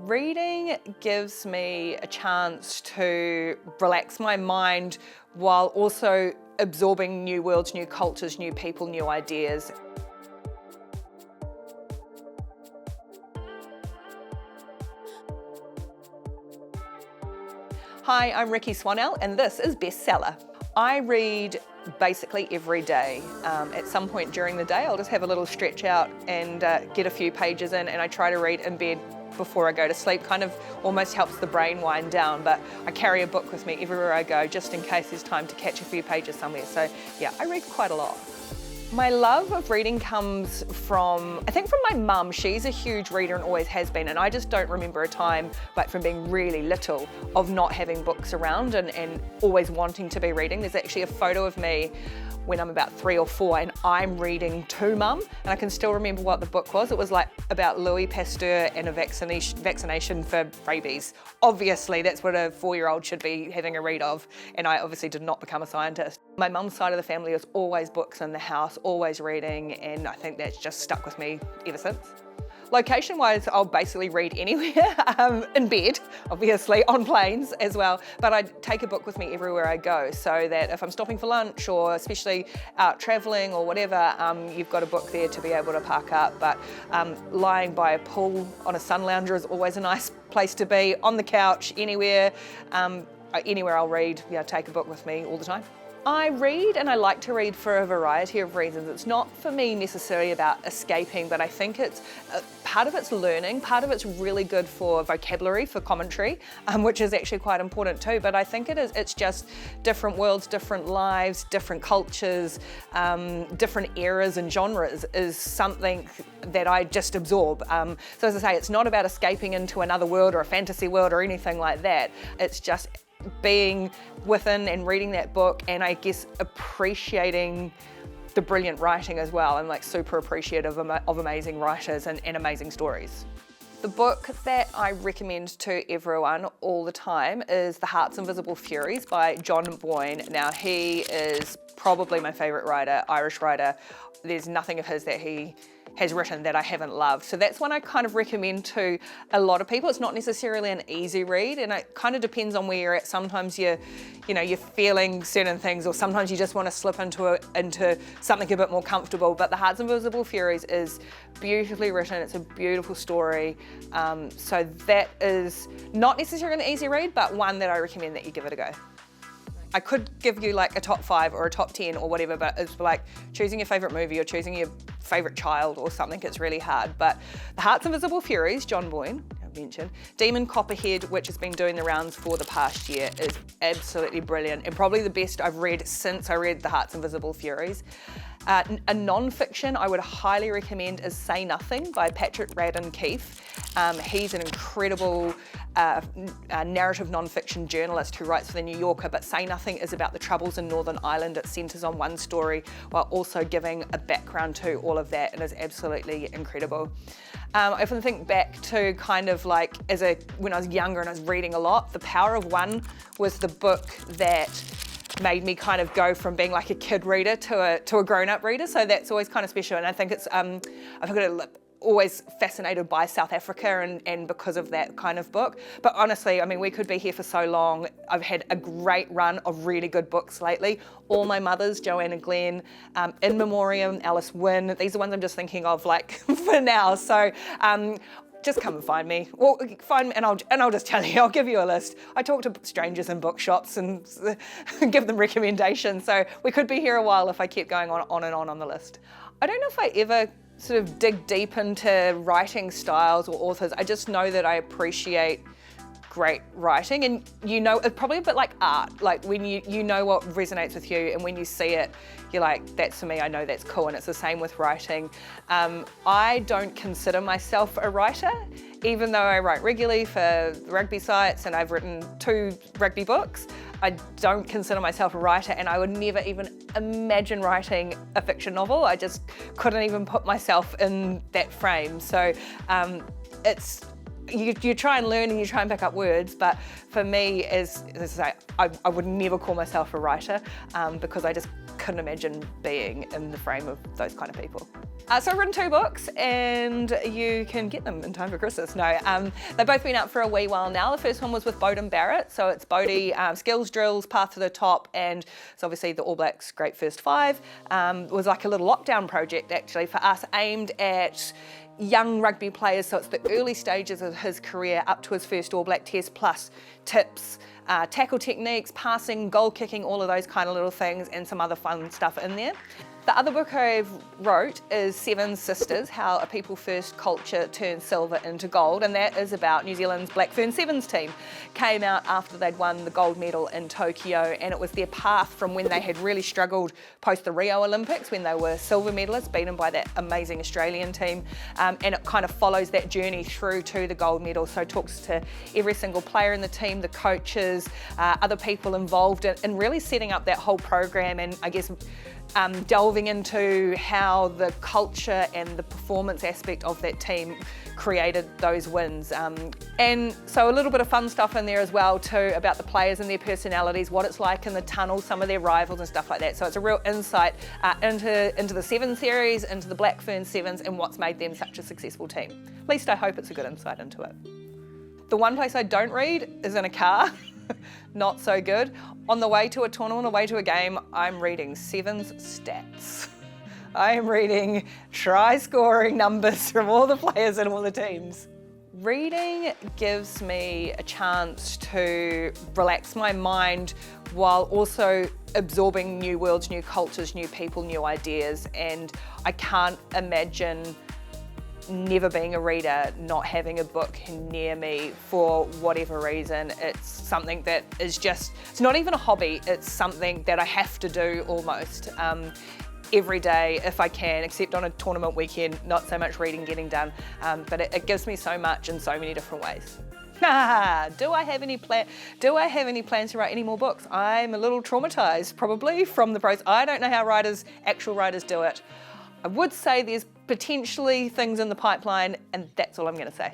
Reading gives me a chance to relax my mind while also absorbing new worlds, new cultures, new people, new ideas. Hi, I'm Rikki Swannell and this is Bestseller. I read basically every day. At some point during the day, I'll just have a little stretch out and get a few pages in, and I try to read in bed before I go to sleep. Kind of almost helps the brain wind down, but I carry a book with me everywhere I go just in case there's time to catch a few pages somewhere. So yeah, I read quite a lot. My love of reading comes from, I think, from my mum. She's a huge reader and always has been, and I just don't remember a time, like from being really little, of not having books around and always wanting to be reading. There's actually a photo of me when I'm about 3 or 4 and I'm reading to mum, and I can still remember what the book was. It was like about Louis Pasteur and a vaccination for rabies. Obviously, that's what a 4-year-old should be having a read of, and I obviously did not become a scientist. My mum's side of the family is always books in the house, always reading, and I think that's just stuck with me ever since. Location-wise, I'll basically read anywhere, in bed, obviously, on planes as well, but I take a book with me everywhere I go, so that if I'm stopping for lunch or especially out travelling or whatever, you've got a book there to be able to park up. But lying by a pool on a sun lounger is always a nice place to be, on the couch, anywhere I'll read, take a book with me all the time. I read, and I like to read for a variety of reasons. It's not for me necessarily about escaping, but I think it's part of it's learning, part of it's really good for vocabulary, for commentary, which is actually quite important too. But I think it's just different worlds, different lives, different cultures, different eras and genres is something that I just absorb. So as I say, it's not about escaping into another world or a fantasy world or anything like that. It's just being within and reading that book, and I guess appreciating the brilliant writing as well. I'm like super appreciative of amazing writers and amazing stories. The book that I recommend to everyone all the time is The Heart's Invisible Furies by John Boyne. Now, he is probably my favourite writer, Irish writer. There's nothing of his that he has written that I haven't loved. So that's one I kind of recommend to a lot of people. It's not necessarily an easy read, and it kind of depends on where you're at. Sometimes you're feeling certain things, or sometimes you just want to slip into something a bit more comfortable. But The Heart's Invisible Furies is beautifully written. It's a beautiful story. So that is not necessarily an easy read, but one that I recommend that you give it a go. I could give you like a top 5 or a top 10 or whatever, but it's like choosing your favourite movie or choosing your favourite child or something. It's really hard. But The Heart's Invisible Furies, John Boyne, I mentioned. Demon Copperhead, which has been doing the rounds for the past year, is absolutely brilliant and probably the best I've read since I read The Heart's Invisible Furies. A non-fiction I would highly recommend is Say Nothing by Patrick Radden Keefe. He's an incredible narrative non-fiction journalist who writes for The New Yorker, but Say Nothing is about the troubles in Northern Ireland. It centres on one story while also giving a background to all of that, and is absolutely incredible. I often think back to kind of like when I was younger and I was reading a lot. The Power of One was the book that made me kind of go from being like a kid reader to a grown-up reader, so that's always kind of special. And I think it's always fascinated by South Africa and because of that kind of book. But honestly, I mean, we could be here for so long. I've had a great run of really good books lately. All My Mothers, Joanna Glenn, In Memoriam, Alice Wynne. These are ones I'm just thinking of like for now. So just come and find me. Well, find me and I'll just tell you, I'll give you a list. I talk to strangers in bookshops and give them recommendations. So we could be here a while if I kept going on and on the list. I don't know if I ever sort of dig deep into writing styles or authors. I just know that I appreciate great writing, and it's probably a bit like art, like when you know what resonates with you, and when you see it you're like, that's for me, I know that's cool. And it's the same with writing. I don't consider myself a writer, even though I write regularly for rugby sites and I've written 2 rugby books. I don't consider myself a writer, and I would never even imagine writing a fiction novel. I just couldn't even put myself in that frame. So you try and learn and you try and pick up words, but for me, as I say, I would never call myself a writer because I just couldn't imagine being in the frame of those kind of people. So I've written 2 books and you can get them in time for Christmas. No, they've both been out for a wee while now. The first one was with Bowden Barrett, so it's Bodie, skills, drills, path to the top, and it's obviously the All Blacks' great first 5. It was like a little lockdown project actually for us, aimed at young rugby players, so it's the early stages of his career up to his first All Black test, plus tips, tackle techniques, passing, goal kicking, all of those kind of little things, and some other fun stuff in there. The other book I wrote is Seven Sisters, How a People First Culture Turns Silver into Gold, and that is about New Zealand's Black Fern Sevens team. Came out after they'd won the gold medal in Tokyo, and it was their path from when they had really struggled post the Rio Olympics, when they were silver medalists, beaten by that amazing Australian team, and it kind of follows that journey through to the gold medal, so it talks to every single player in the team, the coaches, other people involved in really setting up that whole program, and I guess delving into how the culture and the performance aspect of that team created those wins. And so a little bit of fun stuff in there as well too, about the players and their personalities, what it's like in the tunnel, some of their rivals and stuff like that. So it's a real insight into the Seven series, into the Black Fern Sevens, and what's made them such a successful team. At least I hope it's a good insight into it. The one place I don't read is in a car. Not so good. On the way to a tournament, on the way to a game, I'm reading Sevens stats. I am reading try scoring numbers from all the players and all the teams. Reading gives me a chance to relax my mind while also absorbing new worlds, new cultures, new people, new ideas, and I can't imagine never being a reader, not having a book near me for whatever reason. It's something that is just, it's not even a hobby, it's something that I have to do almost every day if I can, except on a tournament weekend, not so much reading getting done, but it gives me so much in so many different ways. Do I have any plans to write any more books? I'm a little traumatized probably from the process. I don't know how actual writers do it. I would say there's potentially things in the pipeline, and that's all I'm going to say.